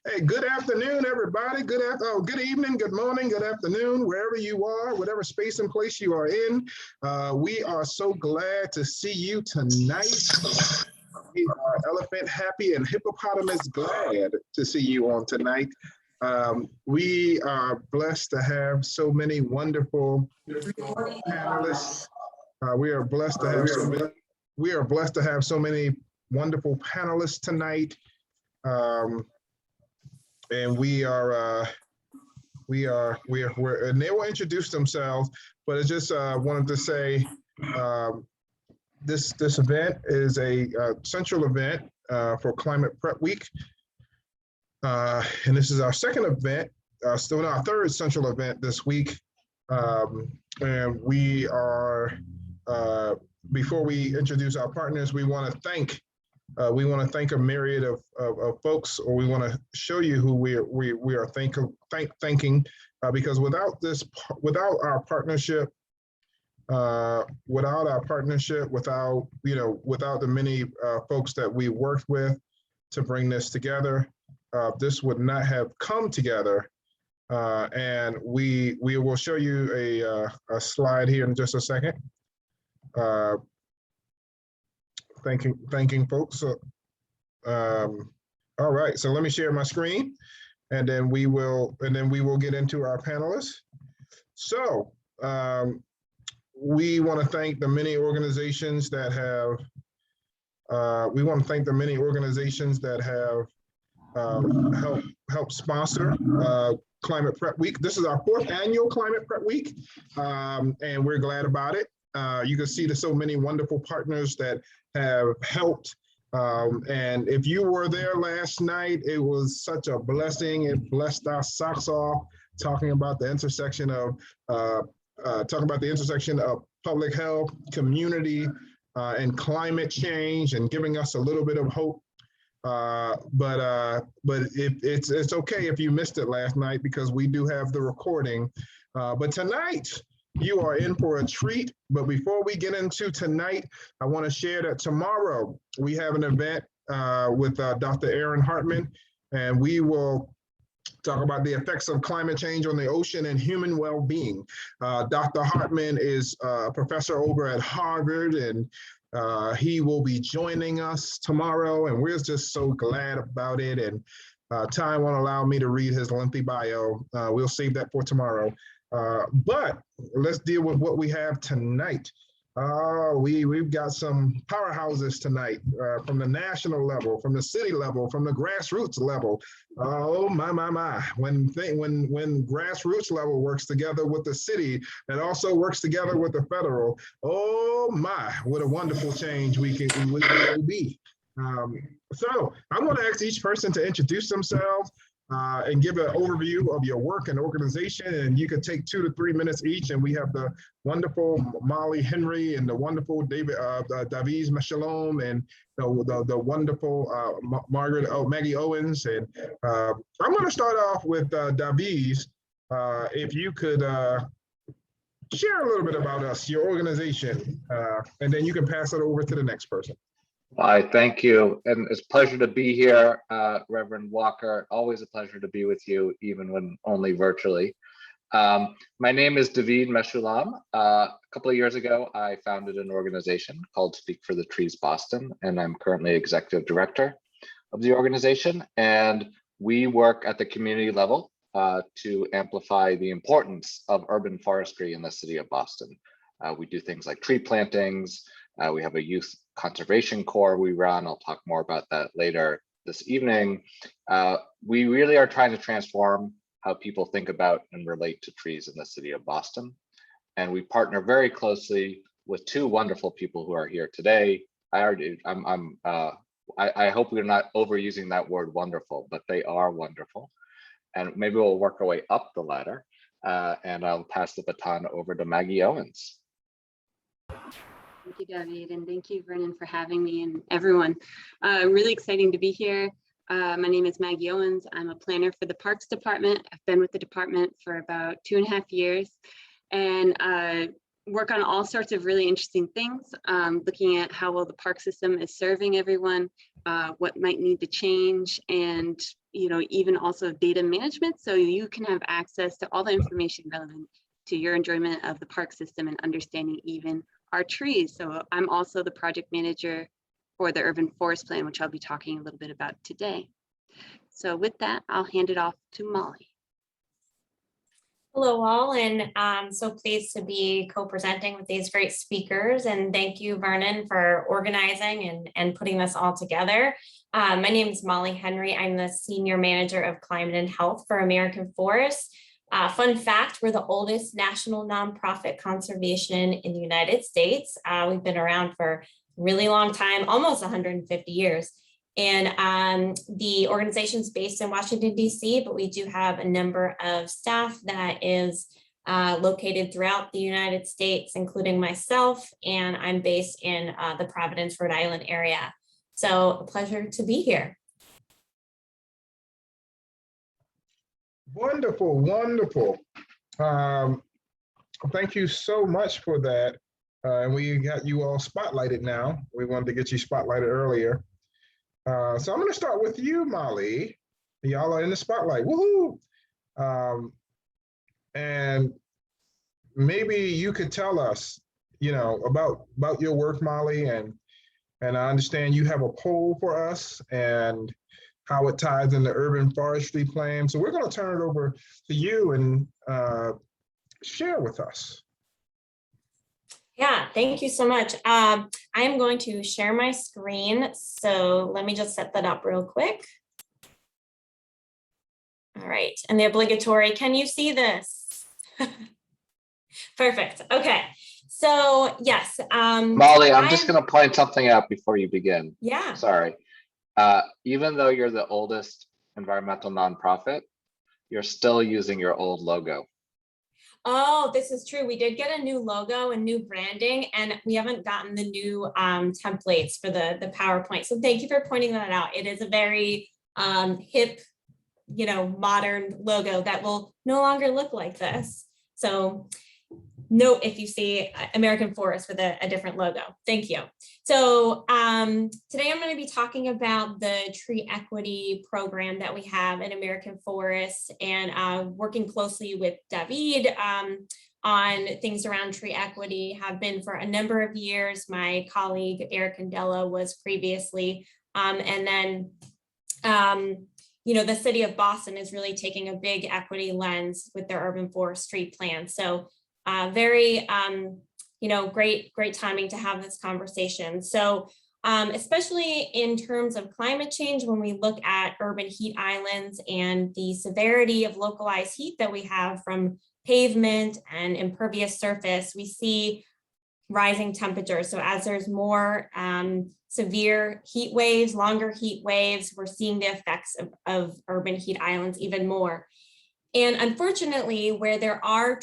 Hey, good afternoon, everybody. Good evening, good morning, good afternoon, wherever you are, whatever space and place you are in. We are so glad to see you tonight. We are elephant happy and hippopotamus glad to see you on tonight. We are blessed to have so many wonderful panelists. We are blessed to have so many wonderful panelists tonight. And and they will introduce themselves, but I just wanted to say this event is a central event for Climate Prep Week. And this is our second event, still our third central event this week. And we are, before we introduce our partners, we want to thank a myriad of folks, or we want to show you who we are thanking, because without our partnership, without the many folks that we worked with to bring this together, this would not have come together. And we will show you a slide here in just a second. Thanking folks. All right, so let me share my screen, and then we will get into our panelists. So we want to thank the many organizations that have helped sponsor Climate Prep Week. This is our fourth annual Climate Prep Week, and we're glad about it. You can see there's so many wonderful partners that have helped. And if you were there last night, it was such a blessing. It blessed our socks off, talking about the intersection of public health, community, and climate change, and giving us a little bit of hope. But it's okay if you missed it last night, because we do have the recording. But tonight, you are in for a treat. But before we get into tonight, I want to share that tomorrow we have an event with Dr. Aaron Hartman, and we will talk about the effects of climate change on the ocean and human well-being. Dr. Hartman is a professor over at Harvard, and he will be joining us tomorrow, and we're just so glad about it. And time won't allow me to read his lengthy bio. We'll save that for tomorrow. But let's deal with what we have tonight. We've got some powerhouses tonight, from the national level, from the city level, from the grassroots level. Oh my. When grassroots level works together with the city, it also works together with the federal. Oh my, what a wonderful change we will be. So I'm going to ask each person to introduce themselves and give an overview of your work and organization, and you can take 2 to 3 minutes each. And we have the wonderful Molly Henry and the wonderful David Meshoulam, and the wonderful Maggie Owens. And I'm going to start off with David. If you could share a little bit about us, your organization, and then you can pass it over to the next person. Hi, thank you. And it's a pleasure to be here, Reverend Walker. Always a pleasure to be with you, even when only virtually. My name is David Meshoulam. A couple of years ago, I founded an organization called Speak for the Trees Boston, and I'm currently executive director of the organization. And we work at the community level to amplify the importance of urban forestry in the city of Boston. We do things like tree plantings. We have a youth conservation corps we run. I'll talk more about that later this evening. We really are trying to transform how people think about and relate to trees in the city of Boston. And we partner very closely with 2 wonderful people who are here today. I hope we're not overusing that word wonderful, but they are wonderful. And maybe we'll work our way up the ladder. And I'll pass the baton over to Maggie Owens. Thank you, David, and thank you, Vernon, for having me, and everyone. Really exciting to be here. My name is Maggie Owens. I'm a planner for the Parks Department. I've been with the department for about 2.5 years, and work on all sorts of really interesting things, looking at how well the park system is serving everyone, what might need to change, and even also data management, so you can have access to all the information relevant to your enjoyment of the park system and understanding even our trees. So I'm also the project manager for the urban forest plan, which I'll be talking a little bit about today. So with that, I'll hand it off to Molly. Hello all, and I'm so pleased to be co-presenting with these great speakers, and thank you, Vernon, for organizing and putting this all together. My name is Molly Henry. I'm the Senior Manager of Climate and Health for American Forest. Fun fact, we're the oldest national nonprofit conservation in the United States. We've been around for a really long time, almost 150 years. And the organization is based in Washington, D.C., but we do have a number of staff that is located throughout the United States, including myself, and I'm based in the Providence, Rhode Island area. So a pleasure to be here. Wonderful, wonderful. Thank you so much for that. And we got you all spotlighted now. We wanted to get you spotlighted earlier. So I'm going to start with you, Molly. Y'all are in the spotlight. Woohoo! And maybe you could tell us, about your work, Molly, and I understand you have a poll for us and how it ties in the urban forestry plan. So we're going to turn it over to you and share with us. Yeah, thank you so much. I am going to share my screen. So let me just set that up real quick. All right, and the obligatory, can you see this? Perfect, okay. So yes. Molly, I'm just gonna point something out before you begin. Yeah. Sorry. Even though you're the oldest environmental nonprofit, you're still using your old logo. Oh, this is true. We did get a new logo and new branding, and we haven't gotten the new templates for the PowerPoint. So thank you for pointing that out. It is a very hip, modern logo that will no longer look like this. So note if you see American Forest with a different logo. Thank you. So today I'm going to be talking about the tree equity program that we have in American Forest, and working closely with David on things around tree equity have been for a number of years. My colleague Eric Candela was previously, and then the city of Boston is really taking a big equity lens with their urban forestry plan. So very, great timing to have this conversation. So especially in terms of climate change, when we look at urban heat islands and the severity of localized heat that we have from pavement and impervious surface, we see rising temperatures. So as there's more severe heat waves, longer heat waves, we're seeing the effects of urban heat islands even more. And unfortunately, where there are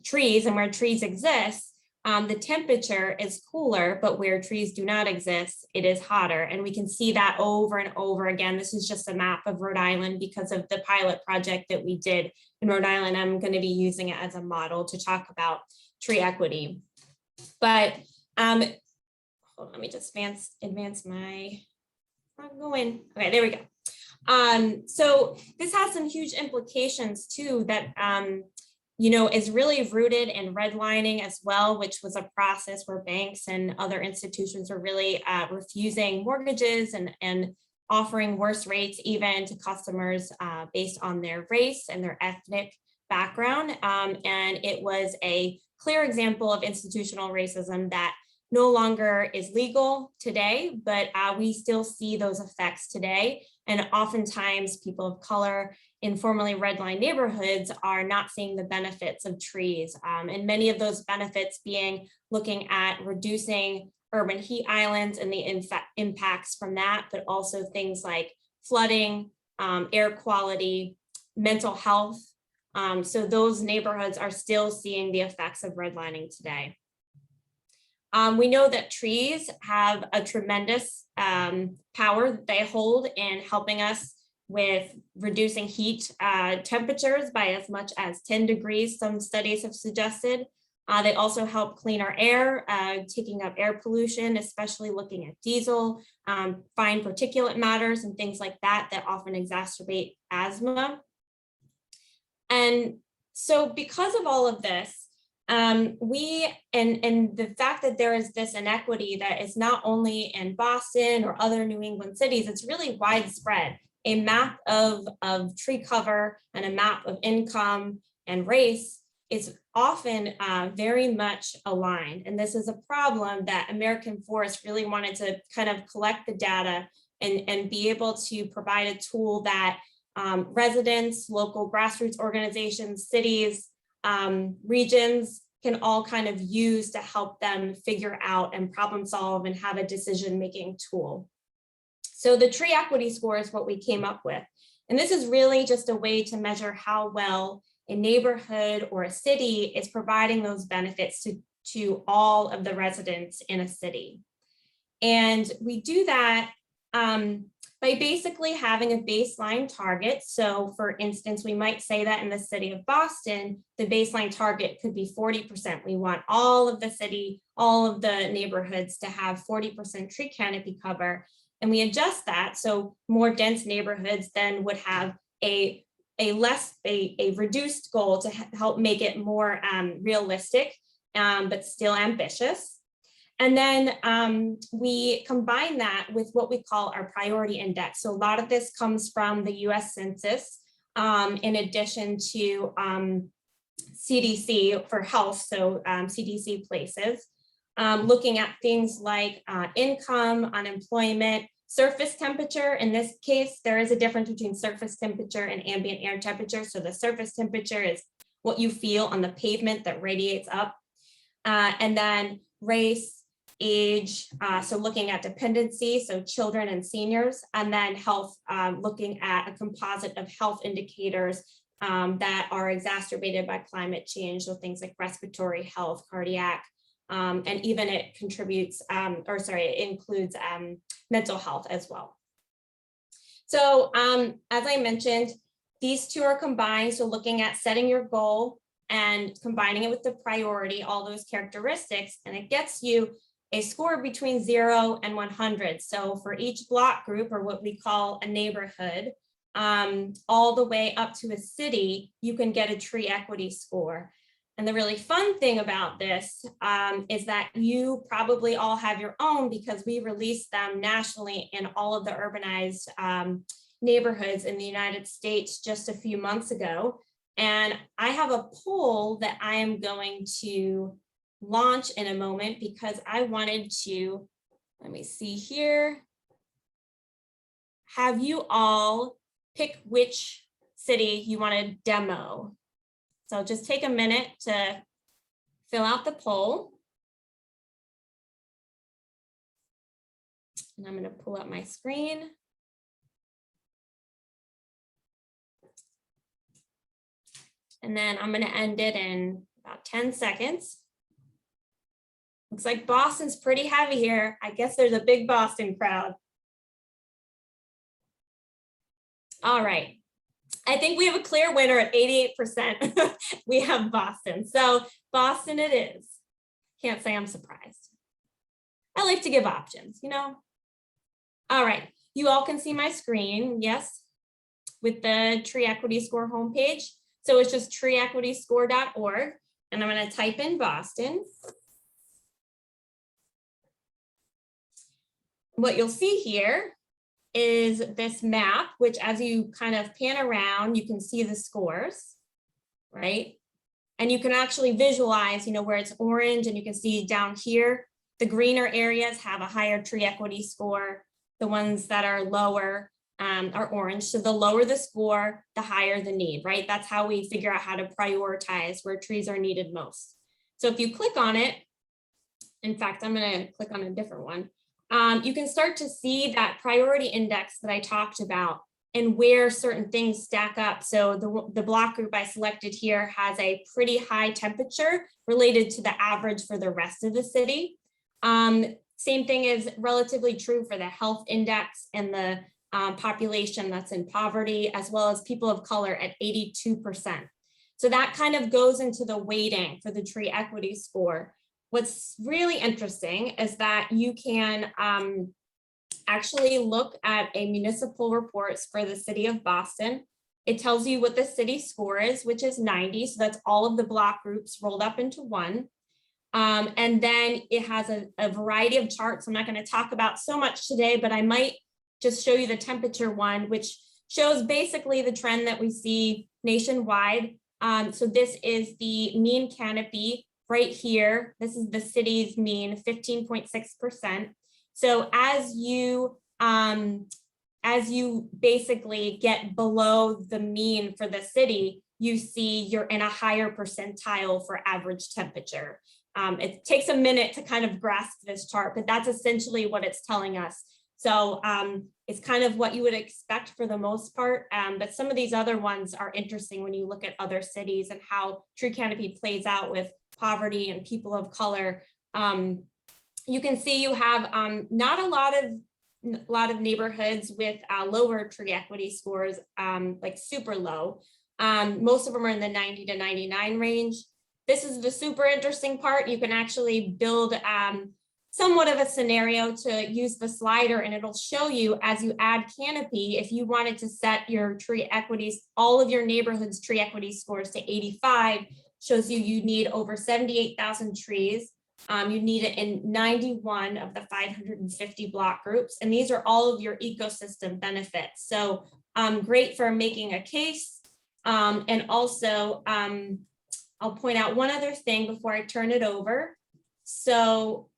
trees and where trees exist, the temperature is cooler, but where trees do not exist, it is hotter. And we can see that over and over again. This is just a map of Rhode Island because of the pilot project that we did in Rhode Island. I'm going to be using it as a model to talk about tree equity. But hold on, let me just advance my, not going. Okay, there we go. So this has some huge implications too that is really rooted in redlining as well, which was a process where banks and other institutions are really refusing mortgages and offering worse rates even to customers based on their race and their ethnic background. And it was a clear example of institutional racism that no longer is legal today, but we still see those effects today. And oftentimes people of color in formerly redlined neighborhoods are not seeing the benefits of trees. And many of those benefits being looking at reducing urban heat islands and the impacts from that, but also things like flooding, air quality, mental health. So those neighborhoods are still seeing the effects of redlining today. We know that trees have a tremendous power that they hold in helping us with reducing heat temperatures by as much as 10 degrees, some studies have suggested. They also help clean our air, taking up air pollution, especially looking at diesel, fine particulate matters and things like that that often exacerbate asthma. And so because of all of this, and the fact that there is this inequity that is not only in Boston or other New England cities, it's really widespread. A map of tree cover and a map of income and race is often very much aligned. And this is a problem that American Forest really wanted to kind of collect the data and be able to provide a tool that residents, local grassroots organizations, cities, regions can all kind of use to help them figure out and problem solve and have a decision-making tool. So the tree equity score is what we came up with. And this is really just a way to measure how well a neighborhood or a city is providing those benefits to all of the residents in a city. And we do that by basically having a baseline target. So for instance, we might say that in the city of Boston, the baseline target could be 40%. We want all of the city, all of the neighborhoods to have 40% tree canopy cover. And we adjust that. So more dense neighborhoods then would have a reduced goal to help make it more realistic, but still ambitious. And then we combine that with what we call our priority index. So a lot of this comes from the US Census, in addition to CDC for health, so CDC places, looking at things like income, unemployment, surface temperature. In this case, there is a difference between surface temperature and ambient air temperature. So the surface temperature is what you feel on the pavement that radiates up. And then race, age, so looking at dependency, so children and seniors, and then health, looking at a composite of health indicators that are exacerbated by climate change. So things like respiratory health, cardiac, and even it contributes, it includes mental health as well. So as I mentioned, these two are combined. So looking at setting your goal and combining it with the priority, all those characteristics, and it gets you a score between 0 and 100. So for each block group, or what we call a neighborhood, all the way up to a city, you can get a tree equity score. And the really fun thing about this is that you probably all have your own, because we released them nationally in all of the urbanized neighborhoods in the United States just a few months ago. And I have a poll that I am going to launch in a moment, because I wanted to, let me see here, have you all pick which city you want to demo. So just take a minute to fill out the poll. And I'm going to pull up my screen. And then I'm going to end it in about 10 seconds. Looks like Boston's pretty heavy here. I guess there's a big Boston crowd. All right. I think we have a clear winner at 88%. We have Boston. So Boston it is. Can't say I'm surprised. I like to give options, you know? All right. You all can see my screen, yes, with the Tree Equity Score homepage. So it's just treeequityscore.org. And I'm going to type in Boston. What you'll see here is this map, which as you kind of pan around, you can see the scores, right? And you can actually visualize, you know, where it's orange, and you can see down here, the greener areas have a higher tree equity score. The ones that are lower are orange. So the lower the score, the higher the need, right? That's how we figure out how to prioritize where trees are needed most. So if you click on it, in fact, I'm going to click on a different one. You can start to see that priority index that I talked about and where certain things stack up. So the block group I selected here has a pretty high temperature related to the average for the rest of the city. Same thing is relatively true for the health index and the population that's in poverty, as well as people of color at 82%. So that kind of goes into the weighting for the tree equity score. What's really interesting is that you can actually look at a municipal reports for the city of Boston. It tells you what the city score is, which is 90. So that's all of the block groups rolled up into one. And then it has a variety of charts. I'm not going to talk about so much today, but I might just show you the temperature one, which shows basically the trend that we see nationwide. So this is the mean canopy right here. This is the city's mean, 15.6%. So as you basically get below the mean for the city, you see you're in a higher percentile for average temperature. It takes a minute to kind of grasp this chart, but that's essentially what it's telling us. So it's kind of what you would expect for the most part, but some of these other ones are interesting when you look at other cities and how tree canopy plays out with poverty and people of color. You can see you have not a lot of neighborhoods with lower tree equity scores, like super low. Most of them are in the 90 to 99 range. This is the super interesting part. You can actually build somewhat of a scenario to use the slider, and it'll show you as you add canopy, if you wanted to set your tree equities, all of your neighborhood's tree equity scores to 85, shows you need over 78,000 trees. You need it in 91 of the 550 block groups. And these are all of your ecosystem benefits. So great for making a case. And also, I'll point out one other thing before I turn it over. So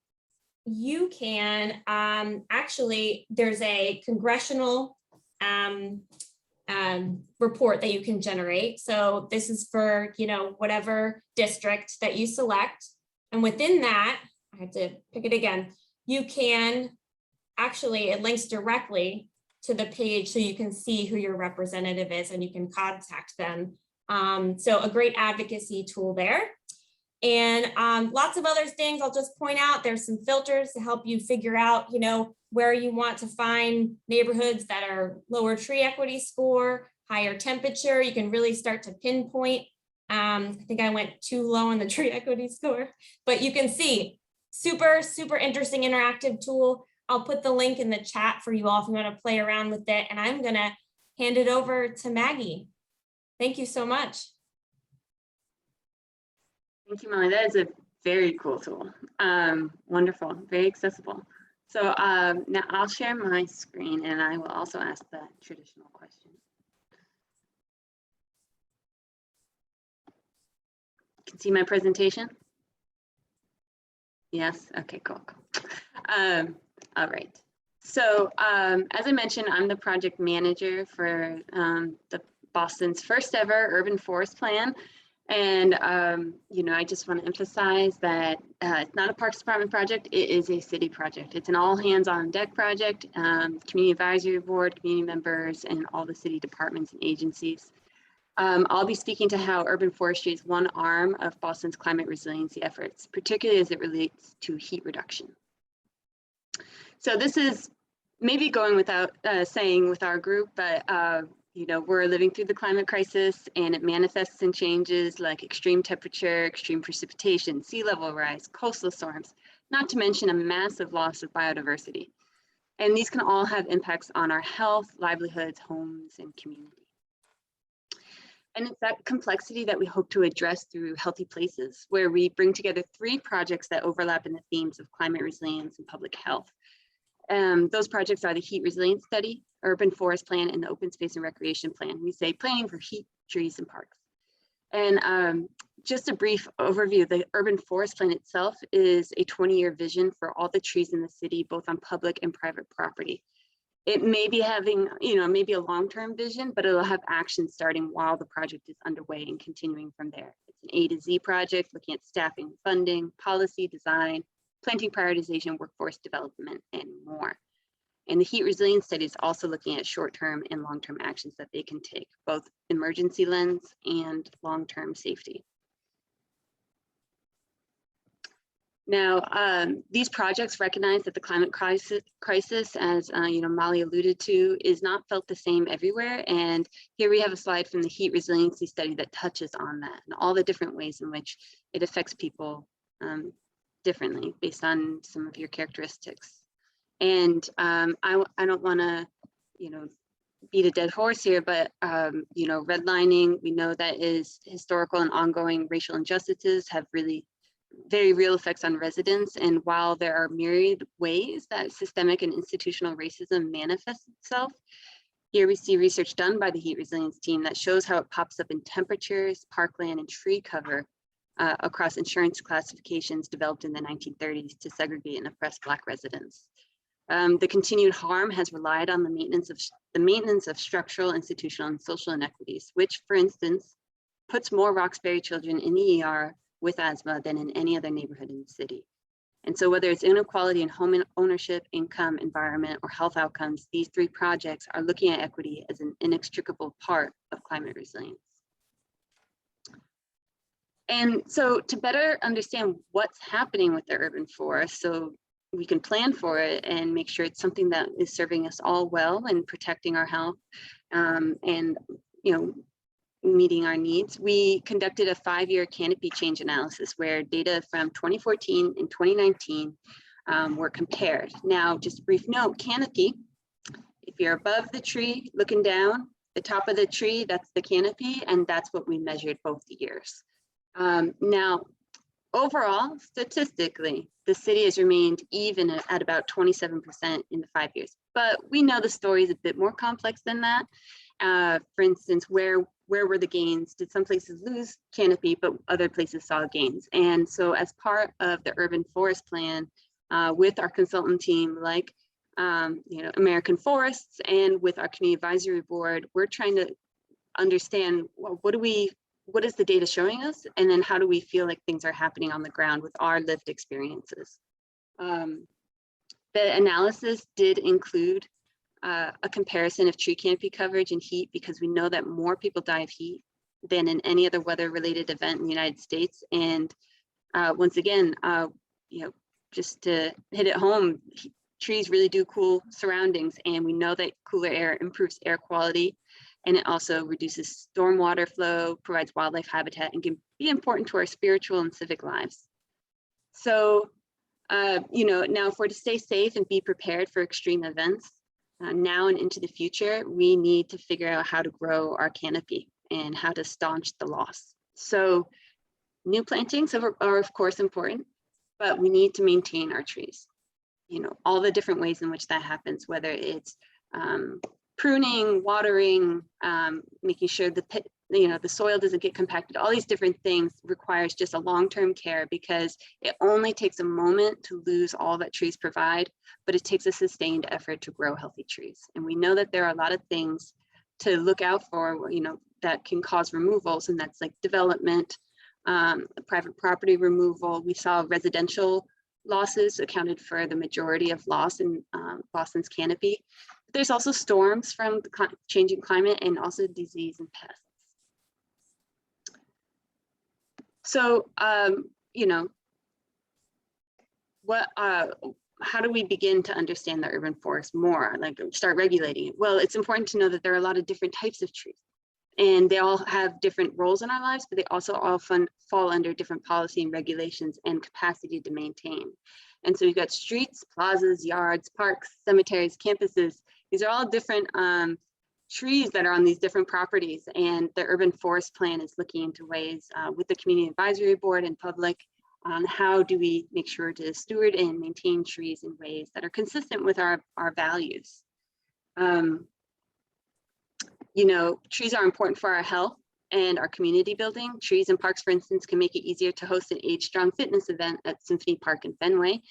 you can actually, there's a congressional report that you can generate. So this is for, whatever district that you select. And within that, I have to pick it again, you can actually, it links directly to the page so you can see who your representative is and you can contact them. So a great advocacy tool there. And lots of other things I'll just point out. There's some filters to help you figure out, where you want to find neighborhoods that are lower tree equity score, higher temperature. You can really start to pinpoint. I think I went too low on the tree equity score, but you can see super, super interesting interactive tool. I'll put the link in the chat for you all if you want to play around with it. And I'm going to hand it over to Maggie. Thank you so much. Thank you, Molly. That is a very cool tool. Wonderful, very accessible. So now I'll share my screen and I will also ask the traditional question. You can see my presentation? Yes, okay, cool. All right. So as I mentioned, I'm the project manager for the Boston's first ever urban forest plan. And, I just want to emphasize that it's not a Parks Department project, it is a city project. It's an all hands on deck project, community advisory board, community members, and all the city departments and agencies. I'll be speaking to how urban forestry is one arm of Boston's climate resiliency efforts, particularly as it relates to heat reduction. So this is maybe going without saying with our group, but we're living through the climate crisis and it manifests in changes like extreme temperature, extreme precipitation, sea level rise, coastal storms, not to mention a massive loss of biodiversity. And these can all have impacts on our health, livelihoods, homes, and community. And it's that complexity that we hope to address through Healthy Places, where we bring together 3 projects that overlap in the themes of climate resilience and public health. Those projects are the Heat Resilience Study, Urban Forest Plan, and the Open Space and Recreation Plan. We say planning for heat, trees, and parks. And just a brief overview, the Urban Forest Plan itself is a 20-year vision for all the trees in the city, both on public and private property. It may be having, maybe a long-term vision, but it'll have action starting while the project is underway and continuing from there. It's an A to Z project looking at staffing, funding, policy, design, planting prioritization, workforce development, and more. And the Heat Resilience Study is also looking at short-term and long-term actions that they can take, both emergency lens and long-term safety. Now, these projects recognize that the climate crisis, as Molly alluded to, is not felt the same everywhere. And here we have a slide from the heat resiliency study that touches on that and all the different ways in which it affects people differently based on some of your characteristics. And I don't want to, beat a dead horse here, but redlining, we know that is historical and ongoing racial injustices have really very real effects on residents. And while there are myriad ways that systemic and institutional racism manifests itself, here we see research done by the heat resilience team that shows how it pops up in temperatures, parkland, and tree cover across insurance classifications developed in the 1930s to segregate and oppress Black residents. The continued harm has relied on the maintenance of structural, institutional, and social inequities, which, for instance, puts more Roxbury children in the ER with asthma than in any other neighborhood in the city. And so whether it's inequality in home ownership, income, environment, or health outcomes, these three projects are looking at equity as an inextricable part of climate resilience. And so to better understand what's happening with the urban forest, so we can plan for it and make sure it's something that is serving us all well and protecting our health and meeting our needs, we conducted a 5-year canopy change analysis where data from 2014 and 2019 were compared. Now, just a brief note, canopy, if you're above the tree looking down, the top of the tree, that's the canopy, and that's what we measured both years. Now, overall, statistically, the city has remained even at about 27% in the 5 years, but we know the story is a bit more complex than that. For instance, where were the gains? Did some places lose canopy, but other places saw gains? And so as part of the urban forest plan, with our consultant team, like American Forests, and with our community advisory board, we're trying to understand, well, what is the data showing us? And then how do we feel like things are happening on the ground with our lived experiences? The analysis did include a comparison of tree canopy coverage and heat, because we know that more people die of heat than in any other weather-related event in the United States. And once again, just to hit it home, trees really do cool surroundings, and we know that cooler air improves air quality, and it also reduces stormwater flow, provides wildlife habitat, and can be important to our spiritual and civic lives. So, now if we're to stay safe and be prepared for extreme events, now and into the future, we need to figure out how to grow our canopy and how to staunch the loss. So new plantings are of course important, but we need to maintain our trees. All the different ways in which that happens, whether it's pruning, watering, making sure the soil doesn't get compacted, all these different things requires just a long-term care, because it only takes a moment to lose all that trees provide, but it takes a sustained effort to grow healthy trees. And we know that there are a lot of things to look out for, that can cause removals, and that's like development, private property removal. We saw residential losses accounted for the majority of loss in Boston's canopy. There's also storms from the changing climate, and also disease and pests. So, how do we begin to understand the urban forest more, like start regulating it? Well, it's important to know that there are a lot of different types of trees, and they all have different roles in our lives, but they also often fall under different policy and regulations and capacity to maintain. And so we've got streets, plazas, yards, parks, cemeteries, campuses. These are all different trees that are on these different properties, and the urban forest plan is looking into ways with the community advisory board and public on how do we make sure to steward and maintain trees in ways that are consistent with our values. Trees are important for our health and our community building. Trees and parks, for instance, can make it easier to host an age-strong fitness event at Symphony Park in Fenway,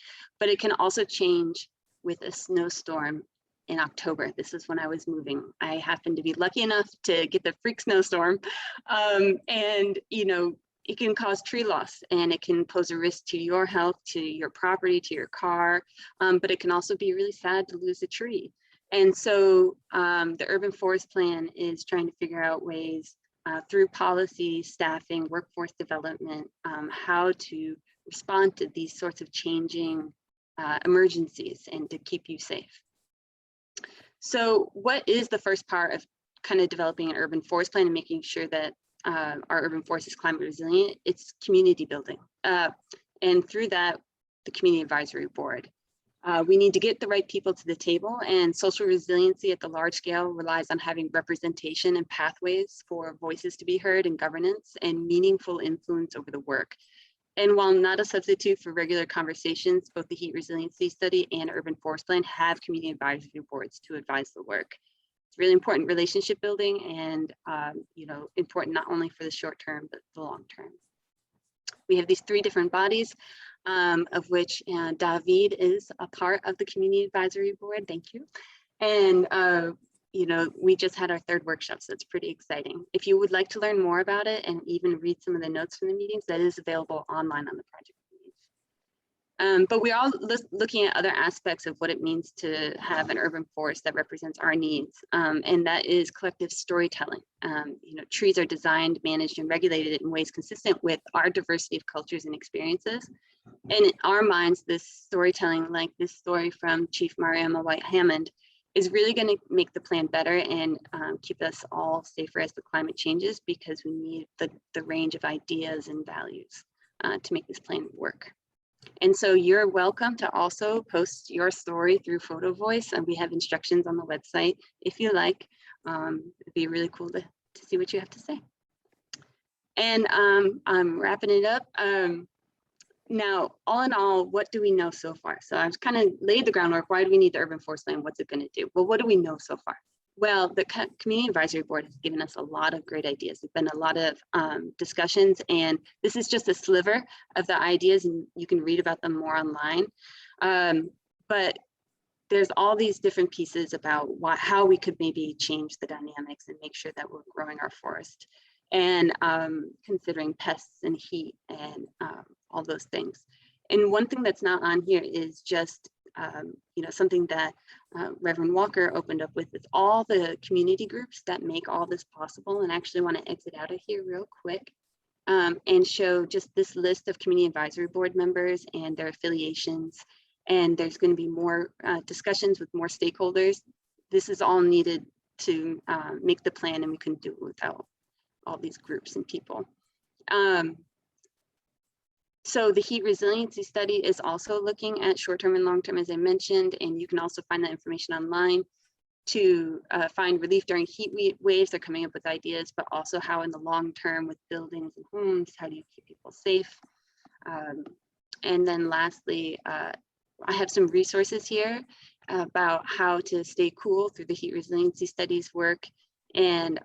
but it can also change with a snowstorm in October. This is when I was moving. I happened to be lucky enough to get the freak snowstorm. And it can cause tree loss, and it can pose a risk to your health, to your property, to your car, but it can also be really sad to lose a tree. And so the urban forest plan is trying to figure out ways through policy, staffing, workforce development, how to respond to these sorts of changing emergencies and to keep you safe. So what is the first part of kind of developing an urban forest plan and making sure that our urban forest is climate resilient? It's community building. And through that, the community advisory board. We need to get the right people to the table, and social resiliency at the large scale relies on having representation and pathways for voices to be heard in governance and meaningful influence over the work. And while not a substitute for regular conversations, both the heat resiliency study and urban forest plan have community advisory boards to advise the work. It's really important relationship building and important not only for the short term, but the long term. We have these 3 different bodies, of which David is a part of the community advisory board. Thank you. And we just had our 3rd workshop, so it's pretty exciting. If you would like to learn more about it and even read some of the notes from the meetings, that is available online on the project page. But we're all looking at other aspects of what it means to have an urban forest that represents our needs, and that is collective storytelling. Trees are designed, managed, and regulated in ways consistent with our diversity of cultures and experiences. And in our minds, this storytelling, like this story from Chief Mariama White-Hammond, is really going to make the plan better and keep us all safer as the climate changes, because we need the range of ideas and values to make this plan work. And so you're welcome to also post your story through Photo Voice, and we have instructions on the website if you like. It'd be really cool to see what you have to say. And I'm wrapping it up. Now, all in all, what do we know so far? So I've kind of laid the groundwork. Why do we need the urban forest plan? What's it going to do? Well, what do we know so far? Well, the Community Advisory Board has given us a lot of great ideas. There's been a lot of discussions, and this is just a sliver of the ideas, and you can read about them more online. But there's all these different pieces about how we could maybe change the dynamics and make sure that we're growing our forest, and considering pests and heat and all those things. And one thing that's not on here is just something that Reverend Walker opened up with, is all the community groups that make all this possible. And I actually want to exit out of here real quick and show just this list of community advisory board members and their affiliations. And there's going to be more discussions with more stakeholders. This is all needed to make the plan, and we couldn't do it without all these groups and people. So the heat resiliency study is also looking at short-term and long-term, as I mentioned, and you can also find that information online to find relief during heat waves. They're coming up with ideas, but also how in the long term with buildings and homes, how do you keep people safe? And then lastly, I have some resources here about how to stay cool through the heat resiliency studies work, and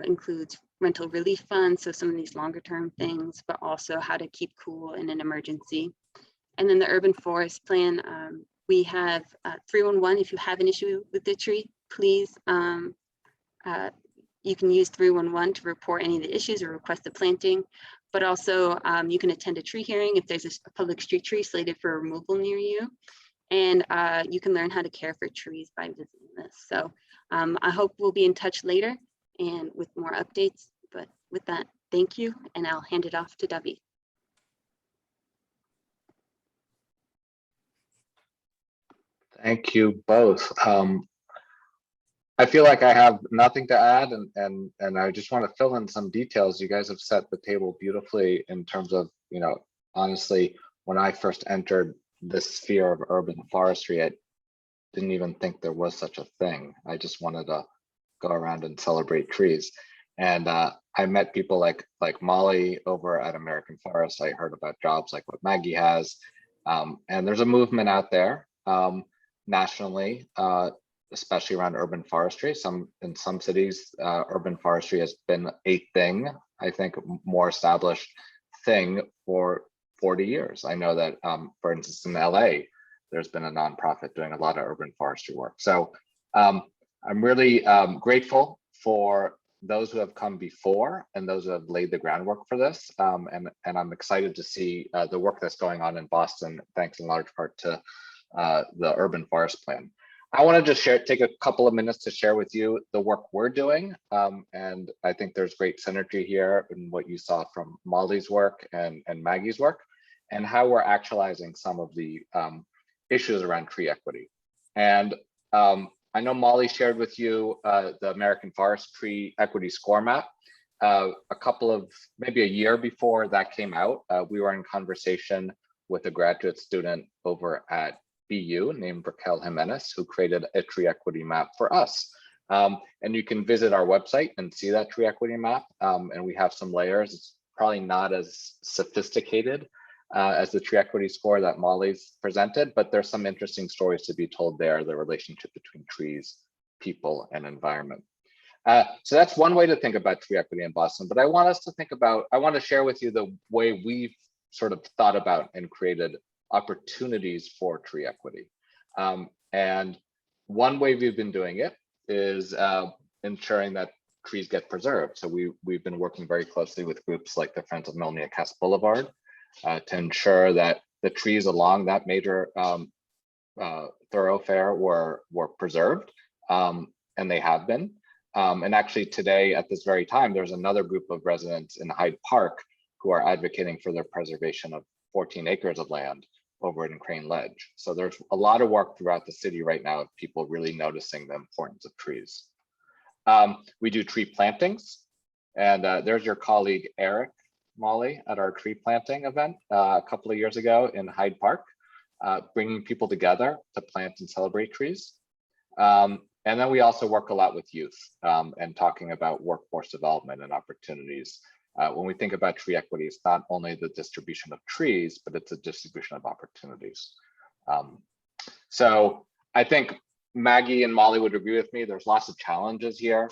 includes rental relief funds, so some of these longer term things, but also how to keep cool in an emergency. And then the urban forest plan, we have 311. If you have an issue with the tree, please, you can use 311 to report any of the issues or request the planting, but also you can attend a tree hearing if there's a public street tree slated for removal near you. And you can learn how to care for trees by visiting this. So I hope we'll be in touch later and with more updates. But with that, thank you, and I'll hand it off to David. Thank you both. I feel like I have nothing to add, and I just want to fill in some details. You guys have set the table beautifully in terms of, honestly, when I first entered this sphere of urban forestry, I didn't even think there was such a thing. I just wanted to go around and celebrate trees. And I met people like Molly over at American Forest. I heard about jobs like what Maggie has. And there's a movement out there nationally, especially around urban forestry. In some cities, urban forestry has been a thing, I think, more established thing for 40 years. I know that, for instance, in LA, there's been a nonprofit doing a lot of urban forestry work. So I'm really grateful for those who have come before and those who have laid the groundwork for this. And I'm excited to see the work that's going on in Boston, thanks in large part to the urban forest plan. I want to just take a couple of minutes to share with you the work we're doing. And I think there's great synergy here in what you saw from Molly's work and Maggie's work. and how we're actualizing some of the issues around tree equity. And I know Molly shared with you the American Forest Tree Equity Score Map. A couple of, maybe a year before that came out, we were in conversation with a graduate student over at BU named Raquel Jimenez, who created a tree equity map for us. And you can visit our website and see that tree equity map. And we have some layers. It's probably not as sophisticated as the tree equity score that Molly's presented, but there's some interesting stories to be told there, the relationship between trees, people, and environment. So that's one way to think about tree equity in Boston, but I want us to think about, I want to share with you the way we've sort of thought about and created opportunities for tree equity. And one way we've been doing it is ensuring that trees get preserved. So we've been working very closely with groups like the Friends of Melnia Cass Boulevard to ensure that the trees along that major thoroughfare were preserved, and they have been. And actually today, at this very time, there's another group of residents in Hyde Park who are advocating for the preservation of 14 acres of land over in Crane Ledge. So there's a lot of work throughout the city right now of people really noticing the importance of trees. We do tree plantings, and there's your colleague Eric, Molly, at our tree planting event a couple of years ago in Hyde Park, bringing people together to plant and celebrate trees. And then we also work a lot with youth and talking about workforce development and opportunities. When we think about tree equity, it's not only the distribution of trees, but it's a distribution of opportunities. So I think Maggie and Molly would agree with me. There's lots of challenges here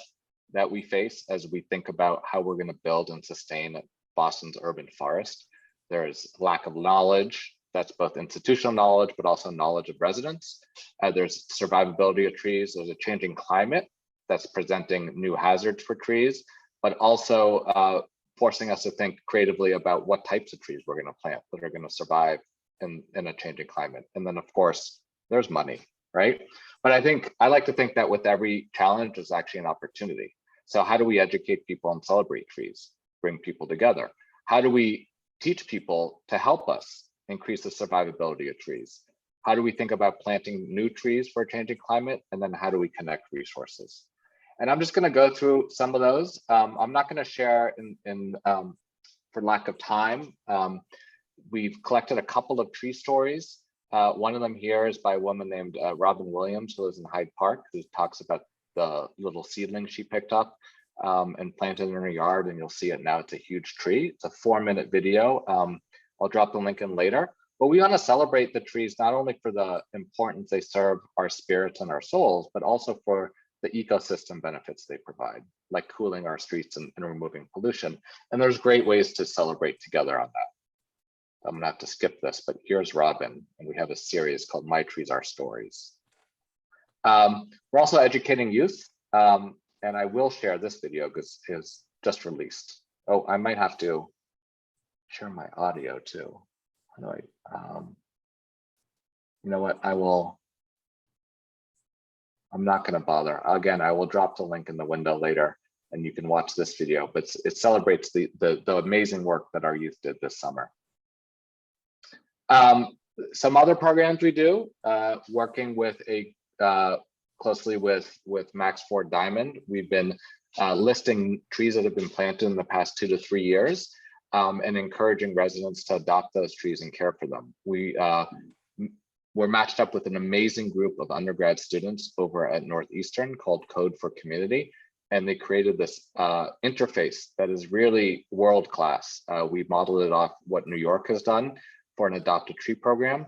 that we face as we think about how we're going to build and sustain Boston's urban forest. There's lack of knowledge. That's both institutional knowledge, but also knowledge of residents. There's survivability of trees. There's a changing climate that's presenting new hazards for trees, but also forcing us to think creatively about what types of trees we're going to plant that are going to survive in a changing climate. And then, of course, there's money, right? But I think I like to think that with every challenge, there's actually an opportunity. So how do we educate people and celebrate trees, bring people together? How do we teach people to help us increase the survivability of trees? How do we think about planting new trees for a changing climate? And then how do we connect resources? And I'm just going to go through some of those. I'm not going to share for lack of time. We've collected a couple of tree stories. One of them here is by a woman named Robin Williams, who lives in Hyde Park, who talks about the little seedling she picked up and planted in her yard, and you'll see it now. It's a huge tree. It's a 4-minute video. I'll drop the link in later. But we want to celebrate the trees not only for the importance they serve our spirits and our souls, but also for the ecosystem benefits they provide, like cooling our streets and removing pollution. And there's great ways to celebrate together on that. I'm gonna have to skip this, but here's Robin, and we have a series called My Trees, Our Stories. We're also educating youth, and I will share this video because it's just released. Oh, I might have to share my audio too. How do I, you know what, I'm not gonna bother. Again, I will drop the link in the window later and you can watch this video, but it celebrates the amazing work that our youth did this summer. Some other programs we do, working with closely with Max Ford Diamond. We've been listing trees that have been planted in the past 2 to 3 years and encouraging residents to adopt those trees and care for them. We're matched up with an amazing group of undergrad students over at Northeastern called Code for Community, and they created this interface that is really world-class. We modeled it off what New York has done for an Adopt a Tree program.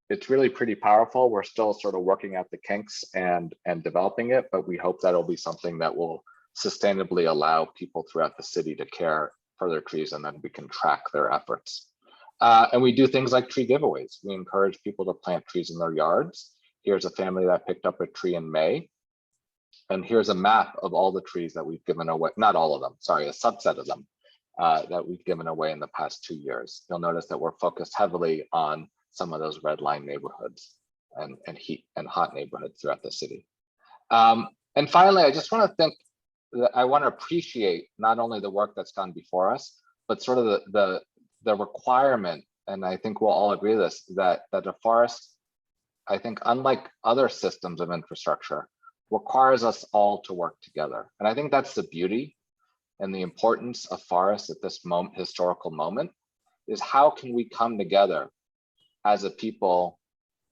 It's really pretty powerful. We're still sort of working out the kinks and developing it, but we hope that'll be something that will sustainably allow people throughout the city to care for their trees, and then we can track their efforts. And we do things like tree giveaways. We encourage people to plant trees in their yards. Here's a family that picked up a tree in May. And here's a map of all the trees that we've given away, not all of them, sorry, a subset of them that we've given away in the past 2 years. You'll notice that we're focused heavily on some of those red line neighborhoods and heat and hot neighborhoods throughout the city. And finally, I just want to think that I want to appreciate not only the work that's done before us, but sort of the requirement, and I think we'll all agree this, that a forest, I think, unlike other systems of infrastructure, requires us all to work together. And I think that's the beauty and the importance of forests at this moment, historical moment, is how can we come together as a people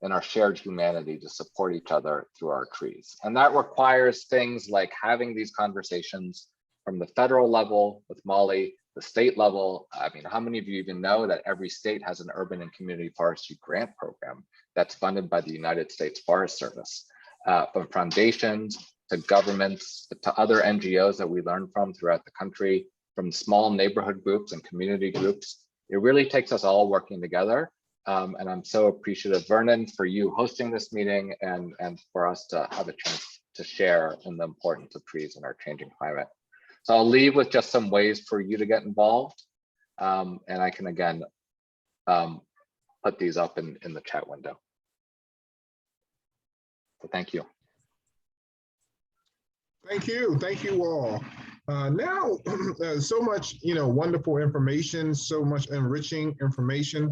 in our shared humanity to support each other through our trees. And that requires things like having these conversations from the federal level with Molly, the state level. I mean, how many of you even know that every state has an urban and community forestry grant program that's funded by the United States Forest Service? From foundations to governments to other NGOs that we learn from throughout the country, from small neighborhood groups and community groups. It really takes us all working together. And I'm so appreciative, Vernon, for you hosting this meeting and for us to have a chance to share in the importance of trees in our changing climate. So I'll leave with just some ways for you to get involved. And I can again put these up in the chat window. So thank you. Thank you all. Now, so much, wonderful information, so much enriching information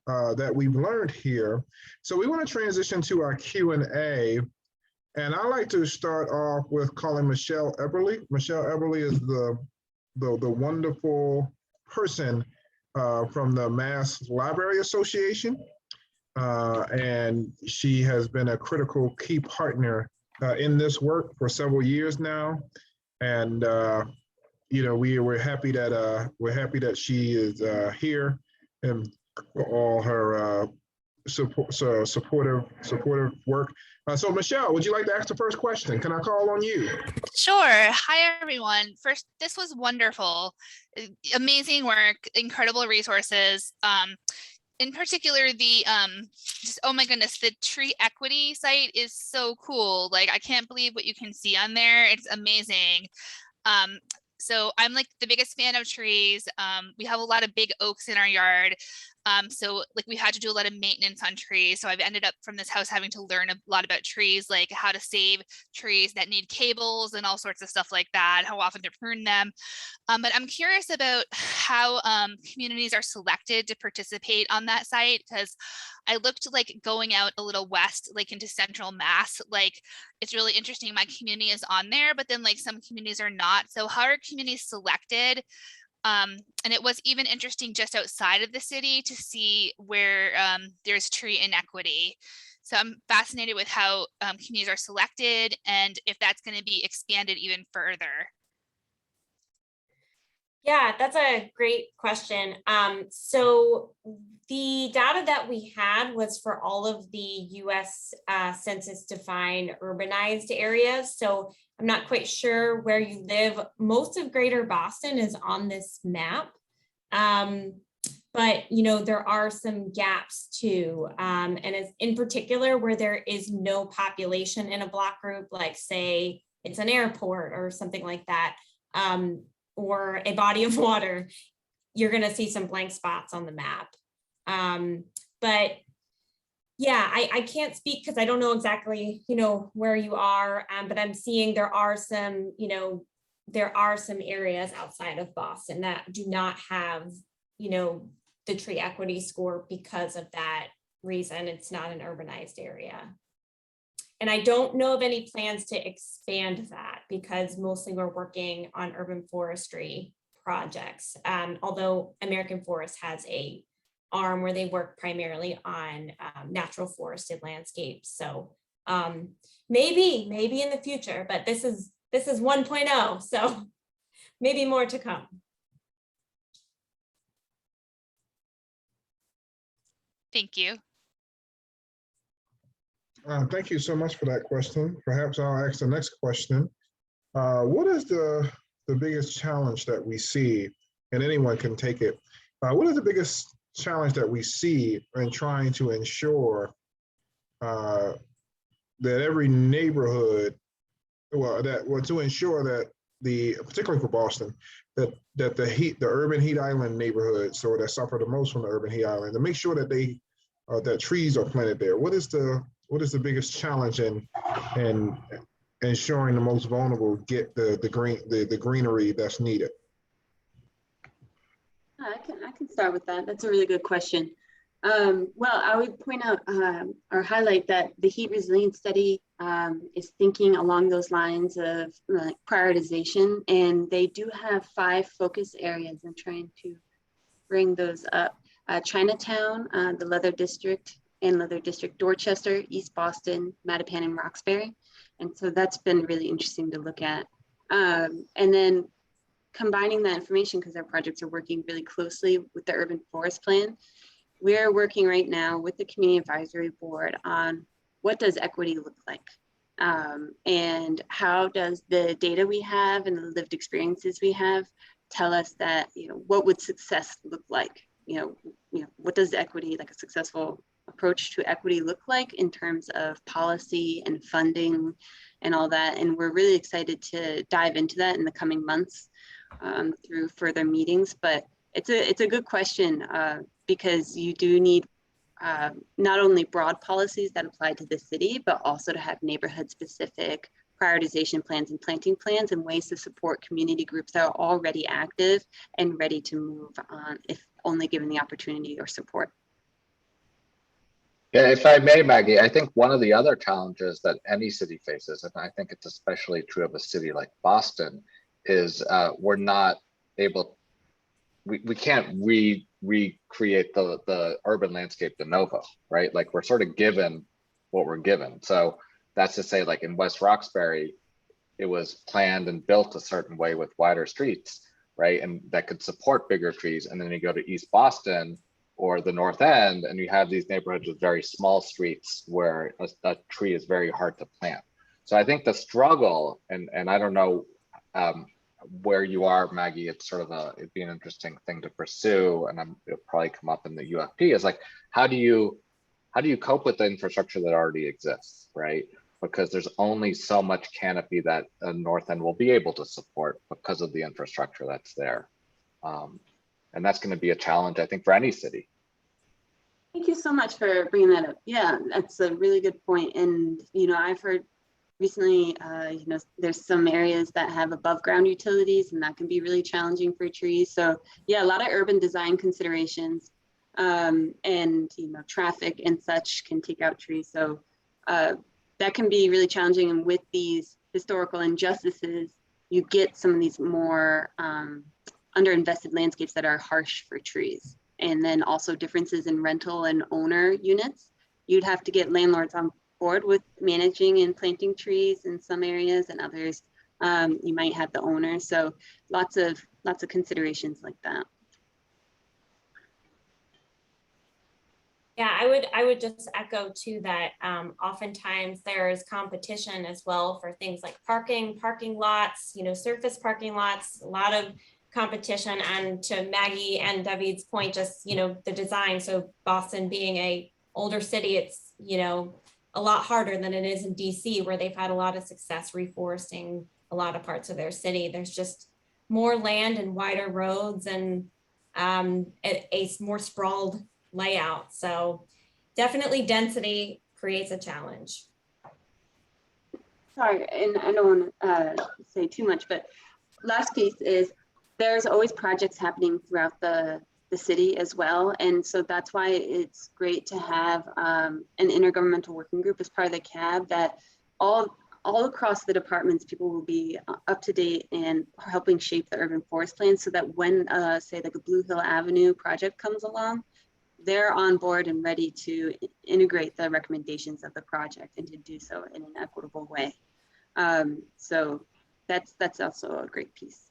that we've learned here. So we want to transition to our Q&A. And I like to start off with calling Michelle Eberly. Michelle Eberly is the wonderful person from the Mass Library Association. And she has been a critical key partner in this work for several years now. And we're happy that she is here and for all her supportive work. So Michelle, would you like to ask the first question? Can I call on you? Sure. Hi, everyone. First, this was wonderful. Amazing work, incredible resources. In particular, the oh my goodness, the tree equity site is so cool. Like, I can't believe what you can see on there. It's amazing. So I'm like the biggest fan of trees. We have a lot of big oaks in our yard. So like we had to do a lot of maintenance on trees. So I've ended up from this house having to learn a lot about trees, like how to save trees that need cables and all sorts of stuff like that, how often to prune them. But I'm curious about how communities are selected to participate on that site, because I looked like going out a little west, like into central Mass, like it's really interesting. My community is on there, but then like some communities are not. So how are communities selected? And it was even interesting just outside of the city to see where there's tree inequity. So I'm fascinated with how communities are selected and if that's going to be expanded even further. Yeah, that's a great question. So the data that we had was for all of the US census defined urbanized areas. So I'm not quite sure where you live. Most of Greater Boston is on this map. But there are some gaps too. And it's in particular where there is no population in a block group, like say it's an airport or something like that, or a body of water, you're gonna see some blank spots on the map. But yeah, I can't speak because I don't know exactly, where you are, but I'm seeing there are some areas outside of Boston that do not have, the tree equity score because of that reason. It's not an urbanized area. And I don't know of any plans to expand that because mostly we're working on urban forestry projects. Although American Forest has a arm where they work primarily on natural forested landscapes. So maybe in the future, but this is 1.0, so maybe more to come. Thank you. Thank you so much for that question. Perhaps I'll ask the next question. What is the biggest challenge that we see, and anyone can take it, what is the biggest challenge that we see in trying to ensure that every neighborhood, to ensure that particularly for Boston, that the urban heat island neighborhoods, or that suffer the most from the urban heat island, to make sure that that trees are planted there? What is the biggest challenge in ensuring the most vulnerable get the greenery that's needed? I can start with that. That's a really good question. Well, I would point out or highlight that the heat resilience study is thinking along those lines of prioritization, and they do have 5 focus areas. I'm trying to bring those up. Chinatown, the Leather District and Leather District, Dorchester, East Boston, Mattapan, and Roxbury. And so that's been really interesting to look at. And then combining that information, because our projects are working really closely with the urban forest plan, we're working right now with the community advisory board on what does equity look like, and how does the data we have and the lived experiences we have tell us that, what would success look like? What does equity, like a successful approach to equity, look like in terms of policy and funding and all that? And we're really excited to dive into that in the coming months through further meetings. But it's a good question because you do need not only broad policies that apply to the city, but also to have neighborhood specific prioritization plans and planting plans and ways to support community groups that are already active and ready to move on if only given the opportunity or support. Yeah, if I may, Maggie, I think one of the other challenges that any city faces, and I think it's especially true of a city like Boston, is we're not able, we can't recreate the urban landscape de novo, right? Like we're sort of given what we're given. So that's to say, like in West Roxbury, it was planned and built a certain way with wider streets, right? And that could support bigger trees. And then you go to East Boston or the North End, and you have these neighborhoods with very small streets where a tree is very hard to plant. So I think the struggle, and I don't know where you are, Maggie, it's sort of it'd be an interesting thing to pursue, and it'll probably come up in the UFP, is like, how do you cope with the infrastructure that already exists, right? Because there's only so much canopy that a North End will be able to support because of the infrastructure that's there. And that's going to be a challenge, I think, for any city. Thank you so much for bringing that up. Yeah, that's a really good point. And, I've heard recently, there's some areas that have above ground utilities, and that can be really challenging for trees. So yeah, a lot of urban design considerations and, traffic and such can take out trees. So that can be really challenging. And with these historical injustices, you get some of these more underinvested landscapes that are harsh for trees. And then also differences in rental and owner units. You'd have to get landlords on board with managing and planting trees in some areas, and others you might have the owner. So lots of considerations like that. Yeah, I would just echo too that oftentimes there is competition as well for things like parking lots, surface parking lots, a lot of competition. And to Maggie and David's point, just, the design. So Boston being a older city, it's, a lot harder than it is in DC, where they've had a lot of success reforesting a lot of parts of their city. There's just more land and wider roads and a more sprawled layout. So definitely density creates a challenge. Sorry, and I don't want to say too much, but last piece is there's always projects happening throughout the city as well. And so that's why it's great to have an intergovernmental working group as part of the CAB that all across the departments, people will be up to date and helping shape the urban forest plan, so that when say like a Blue Hill Avenue project comes along, they're on board and ready to integrate the recommendations of the project and to do so in an equitable way. So that's also a great piece.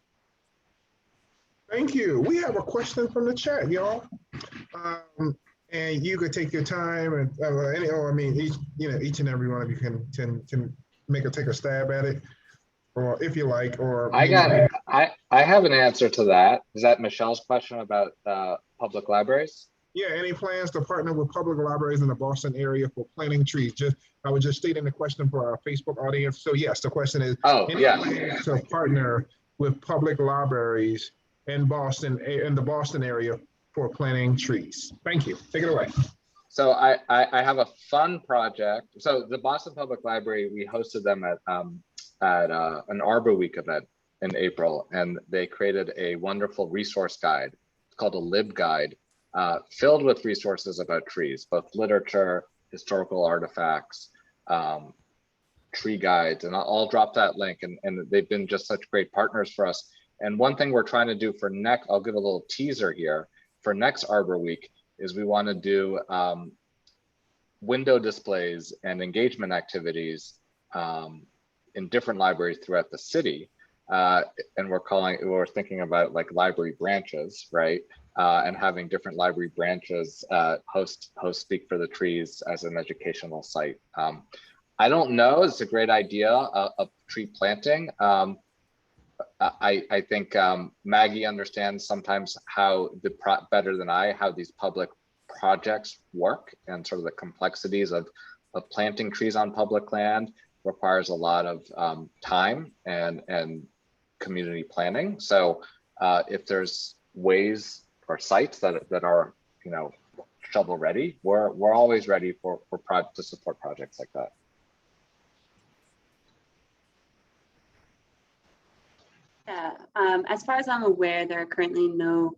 Thank you. We have a question from the chat, y'all. And you could take your time, and each and every one of you can take a stab at it, or if you like, or I have an answer to that. Is that Michelle's question about public libraries? Yeah, any plans to partner with public libraries in the Boston area for planting trees? I was just stating the question for our Facebook audience. So yes, the question is, plans to partner with public libraries in the Boston area for planting trees? Thank you. Take it away. So I have a fun project. So the Boston Public Library, we hosted them at an Arbor Week event in April, and they created a wonderful resource guide called a LibGuide, filled with resources about trees, both literature, historical artifacts, tree guides, and I'll drop that link. And they've been just such great partners for us. And one thing we're trying to do for next, I'll give a little teaser here, for next Arbor Week, is we want to do window displays and engagement activities in different libraries throughout the city. And we're thinking about like library branches, right? And having different library branches host Speak for the Trees as an educational site. I don't know, it's a great idea of tree planting. I think Maggie understands sometimes how better than I, how these public projects work, and sort of the complexities of planting trees on public land requires a lot of time and community planning. So if there's ways or sites that are, you know, shovel ready, we're always ready to support projects like that. Yeah, as far as I'm aware, there are currently no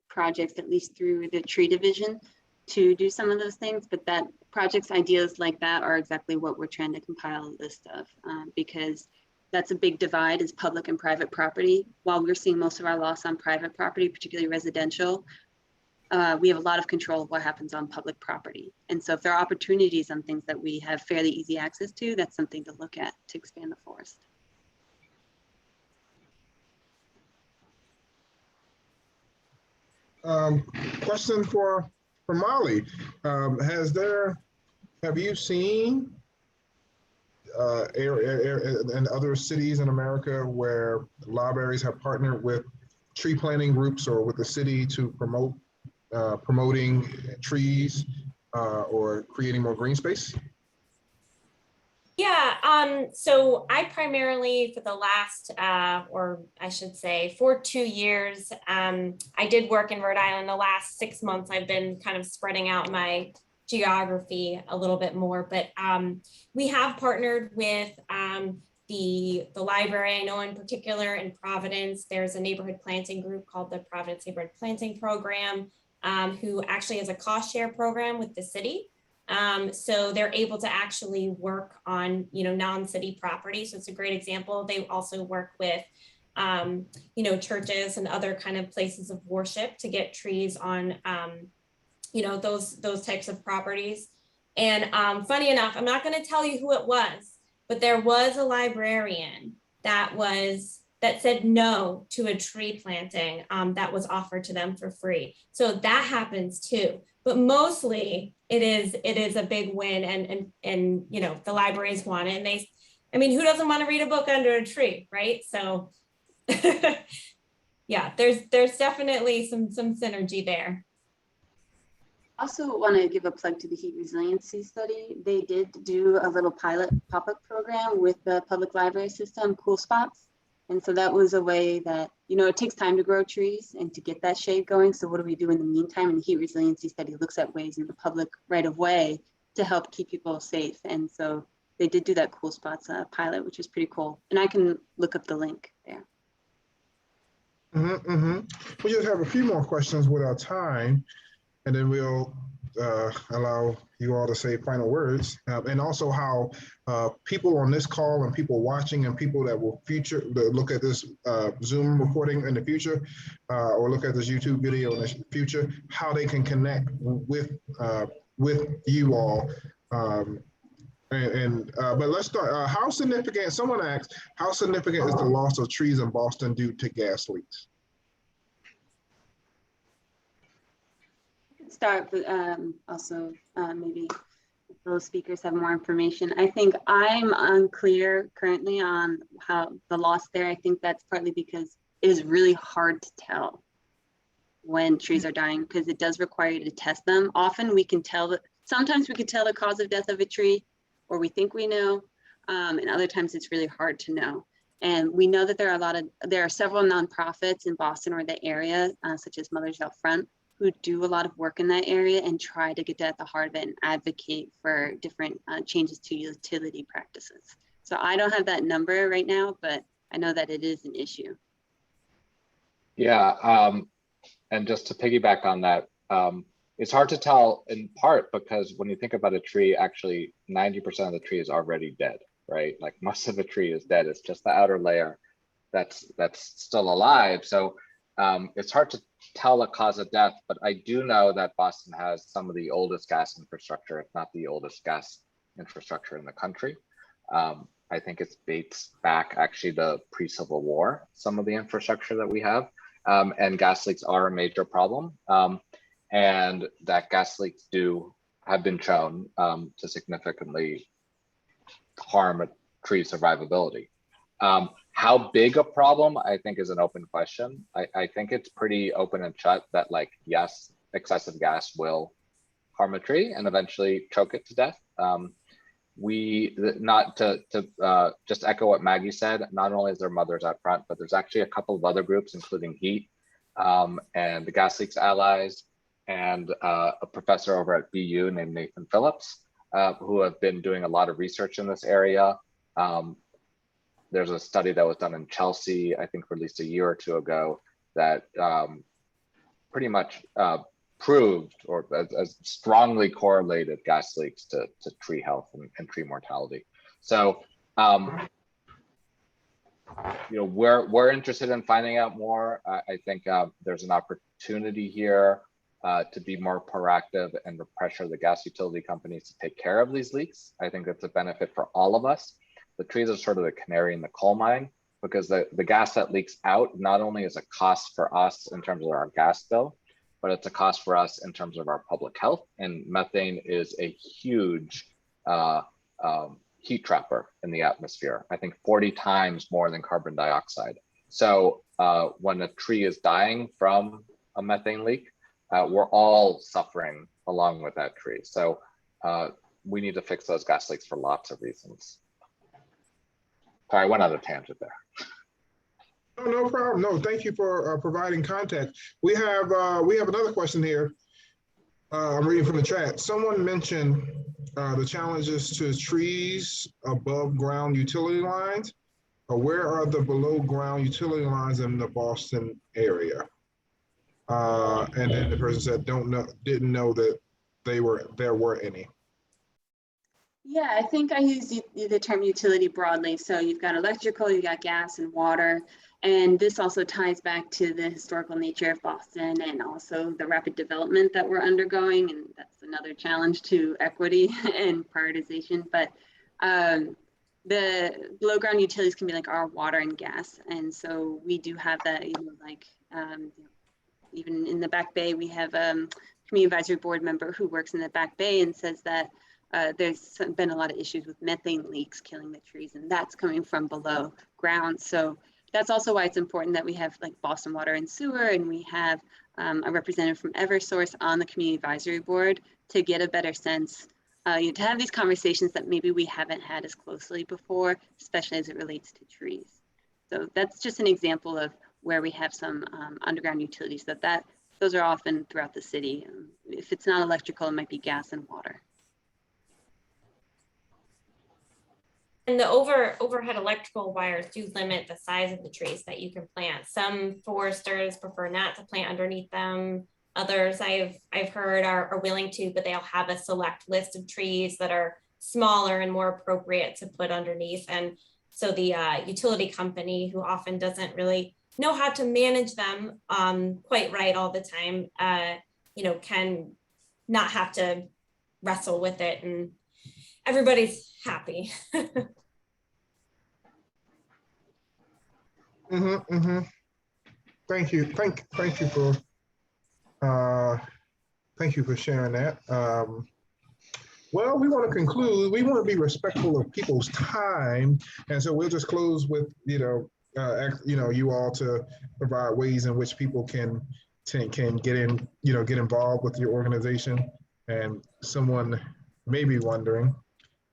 projects, at least through the tree division, to do some of those things, but that projects, ideas like that are exactly what we're trying to compile a list of, because that's a big divide, is public and private property. While we're seeing most of our loss on private property, particularly residential, we have a lot of control of what happens on public property. And so if there are opportunities on things that we have fairly easy access to, that's something to look at to expand the forest. Question for Molly. Have you seen in other cities in America where libraries have partnered with tree planting groups or with the city to promote promoting trees or creating more green space? Yeah, so I primarily, for the last, or I should say for 2 years, I did work in Rhode Island. The last 6 months, I've been kind of spreading out my geography a little bit more, but we have partnered with the library. I know in particular in Providence, there's a neighborhood planting group called the Providence Neighborhood Planting Program, who actually has a cost share program with the city. So they're able to actually work on, you know, non-city property. So it's a great example. They also work with, you know, churches and other kind of places of worship to get trees on, you know, those types of properties. And funny enough, I'm not going to tell you who it was, but there was a librarian that said no to a tree planting that was offered to them for free. So that happens too. But mostly it is a big win, and you know, the libraries want it, and I mean, who doesn't want to read a book under a tree, right? So yeah, there's definitely some synergy there. Also want to give a plug to the heat resiliency study. They did do a little pilot pop-up program with the public library system, Cool Spots. And so that was a way that, you know, it takes time to grow trees and to get that shade going. So what do we do in the meantime? And the heat resiliency study looks at ways in the public right of way to help keep people safe. And so they did do that Cool Spots pilot, which is pretty cool. And I can look up the link there. We just have a few more questions with our time, and then we'll allow you all to say final words, and also how people on this call and people watching and people that will look at this Zoom recording in the future or look at this YouTube video in the future, how they can connect with you all. But let's start. How significant, someone asked, how significant is the loss of trees in Boston due to gas leaks? Start, but also maybe those speakers have more information. I think I'm unclear currently on how the loss there. I think that's partly because it is really hard to tell when trees are dying, because it does require you to test them. Often we can tell sometimes we can tell the cause of death of a tree, or we think we know, and other times it's really hard to know. And we know that there are several nonprofits in Boston or the area, such as Mothers Out Front, who do a lot of work in that area and try to get at the heart of it and advocate for different changes to utility practices. So I don't have that number right now, but I know that it is an issue. Yeah, And just to piggyback on that, it's hard to tell in part because when you think about a tree, actually 90% of the tree is already dead, right? Like most of the tree is dead. It's just the outer layer that's still alive. So it's hard to tell a cause of death, but I do know that Boston has some of the oldest gas infrastructure, if not the oldest gas infrastructure in the country. I think it dates back actually to pre-Civil War, some of the infrastructure that we have, and gas leaks are a major problem. And that gas leaks have been shown to significantly harm a tree survivability. How big a problem, I think, is an open question. I think it's pretty open and shut that, like, yes, excessive gas will harm a tree and eventually choke it to death. Not to just echo what Maggie said, not only is there mothers out front, but there's actually a couple of other groups, including HEAT and the Gas Leaks Allies, and a professor over at BU named Nathan Phillips, who have been doing a lot of research in this area. There's a study that was done in Chelsea, I think released a year or two ago, that pretty much proved or as strongly correlated gas leaks to tree health and tree mortality. So, we're interested in finding out more. I think there's an opportunity here to be more proactive and to pressure the gas utility companies to take care of these leaks. I think that's a benefit for all of us. The trees are sort of the canary in the coal mine, because the gas that leaks out not only is a cost for us in terms of our gas bill, but it's a cost for us in terms of our public health. And methane is a huge heat trapper in the atmosphere. I think 40 times more than carbon dioxide. So when a tree is dying from a methane leak, we're all suffering along with that tree. So we need to fix those gas leaks for lots of reasons. Sorry, I went on a tangent there. No problem. No, thank you for providing context. We have another question here. I'm reading from the chat. Someone mentioned the challenges to trees above ground utility lines. Where are the below ground utility lines in the Boston area? And then the person said, didn't know that there were any. Yeah, I think I use the term utility broadly. So you've got electrical, you got gas and water. And this also ties back to the historical nature of Boston and also the rapid development that we're undergoing. And that's another challenge to equity and prioritization. But the below ground utilities can be like our water and gas. And so we do have that, even in the Back Bay, we have a community advisory board member who works in the Back Bay and says that there's been a lot of issues with methane leaks killing the trees, and that's coming from below ground. So that's also why it's important that we have like Boston Water and Sewer, and we have a representative from Eversource on the community advisory board to get a better sense, to have these conversations that maybe we haven't had as closely before, especially as it relates to trees. So that's just an example of where we have some underground utilities those are often throughout the city. If it's not electrical, it might be gas and water. And the overhead electrical wires do limit the size of the trees that you can plant. Some foresters prefer not to plant underneath them. Others I've heard are willing to, but they'll have a select list of trees that are smaller and more appropriate to put underneath. And so the utility company, who often doesn't really know how to manage them quite right all the time, can not have to wrestle with it, and everybody's happy. Thank you for sharing that. Well, we want to conclude. We want to be respectful of people's time, and so we'll just close with you all to provide ways in which people can get involved with your organization. And someone may be wondering,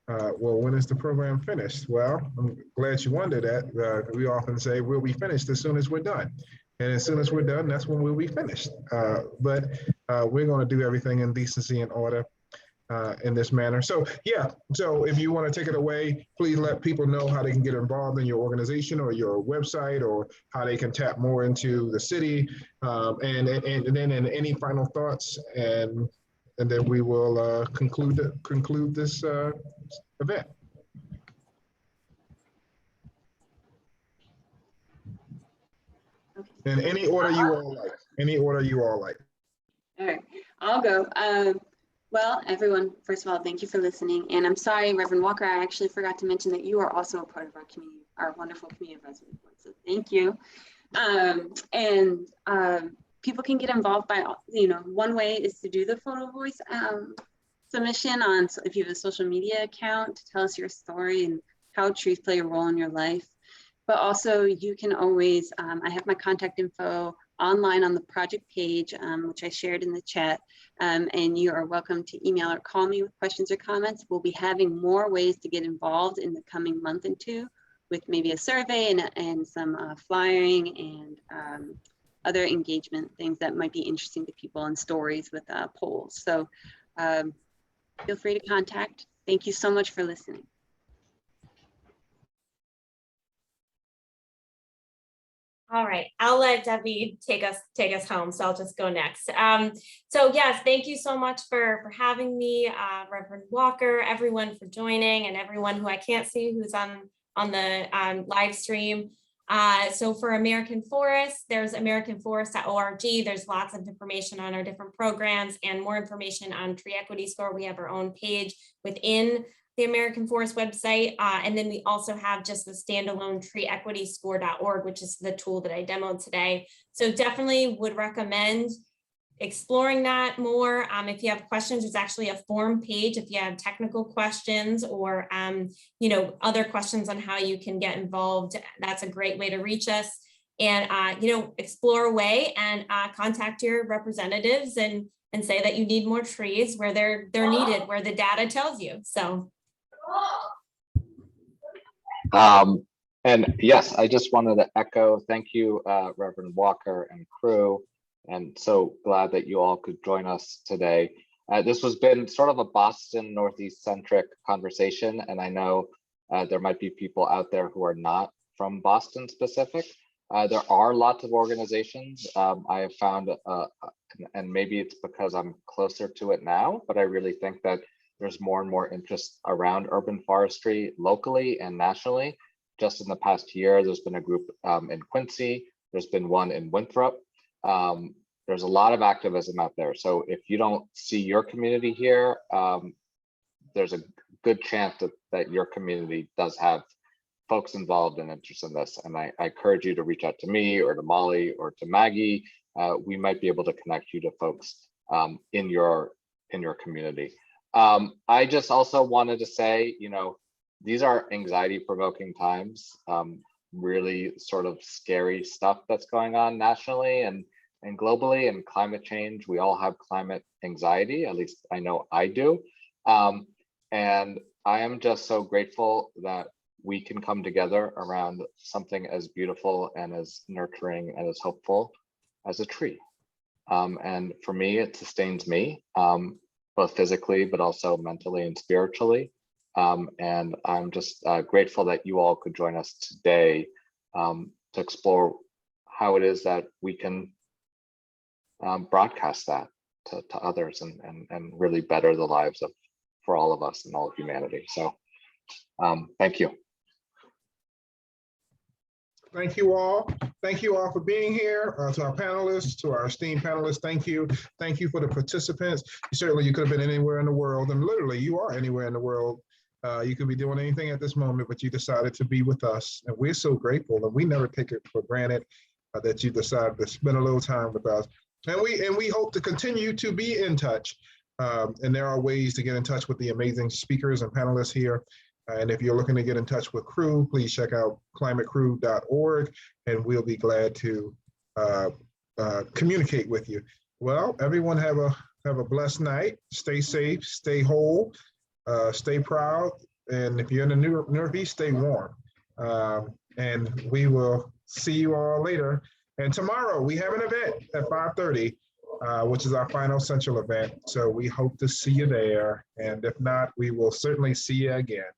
well, when is the program finished? Well, I'm glad you wondered that. We often say we'll be finished as soon as we're done. And as soon as we're done, that's when we'll be finished. But we're going to do everything in decency and order. in this manner. So yeah, so if you want to take it away, please let people know how they can get involved in your organization or your website, or how they can tap more into the city, and then any final thoughts, and then we will conclude this event. In any order you all like. Any order you all like. All right, I'll go. Well, everyone, first of all, thank you for listening. And I'm sorry, Reverend Walker, I actually forgot to mention that you are also a part of our community, our wonderful community of resident board. So thank you. People can get involved by, one way is to do the photo voice submission on, so if you have a social media account, to tell us your story and how trees play a role in your life. But also you can always, I have my contact info online on the project page, which I shared in the chat, and you are welcome to email or call me with questions or comments. We'll be having more ways to get involved in the coming month and two, with maybe a survey and some flyering and other engagement things that might be interesting to people, and stories with polls. So feel free to contact. Thank you so much for listening. All right, I'll let Debbie take us home, so I'll just go next. So yes, thank you so much for having me, Reverend Walker, everyone for joining, and everyone who I can't see who's on the live stream. So for American Forest, there's americanforest.org. There's lots of information on our different programs and more information on Tree Equity Score. We have our own page within the American Forest website. And then we also have just the standalone treeequityscore.org, which is the tool that I demoed today. So definitely would recommend exploring that more. If you have questions, there's actually a form page if you have technical questions or other questions on how you can get involved. That's a great way to reach us. And explore away and contact your representatives and say that you need more trees where they're needed, where the data tells you. So. And yes, I just wanted to echo, thank you, Reverend Walker and crew, and so glad that you all could join us today. This has been sort of a Boston Northeast centric conversation, and I know there might be people out there who are not from Boston specific. There are lots of organizations I have found, and maybe it's because I'm closer to it now, but I really think that there's more and more interest around urban forestry locally and nationally. Just in the past year, there's been a group in Quincy, there's been one in Winthrop. There's a lot of activism out there. So if you don't see your community here, there's a good chance that your community does have folks involved and interested in this. And I encourage you to reach out to me or to Molly or to Maggie. We might be able to connect you to folks in your community. I just also wanted to say, these are anxiety provoking times, really sort of scary stuff that's going on nationally and globally, and climate change. We all have climate anxiety, at least I know I do. And I am just so grateful that we can come together around something as beautiful and as nurturing and as hopeful as a tree. And for me, it sustains me, both physically, but also mentally and spiritually. And I'm just grateful that you all could join us today to explore how it is that we can broadcast that to others and really better the lives for all of us and all of humanity. So thank you. Thank you all. Thank you all for being here. To our panelists, to our esteemed panelists, thank you. Thank you for the participants. Certainly you could have been anywhere in the world, and literally you are anywhere in the world. You could be doing anything at this moment, but you decided to be with us. And we're so grateful, and we never take it for granted that you decided to spend a little time with us. And we hope to continue to be in touch. And there are ways to get in touch with the amazing speakers and panelists here. And if you're looking to get in touch with crew, please check out climatecrew.org, and we'll be glad to communicate with you. Well, everyone have a blessed night. Stay safe, stay whole, stay proud, and if you're in the Northeast, stay warm. And we will see you all later. And tomorrow we have an event at 5:30 which is our final central event. So we hope to see you there. And if not, we will certainly see you again.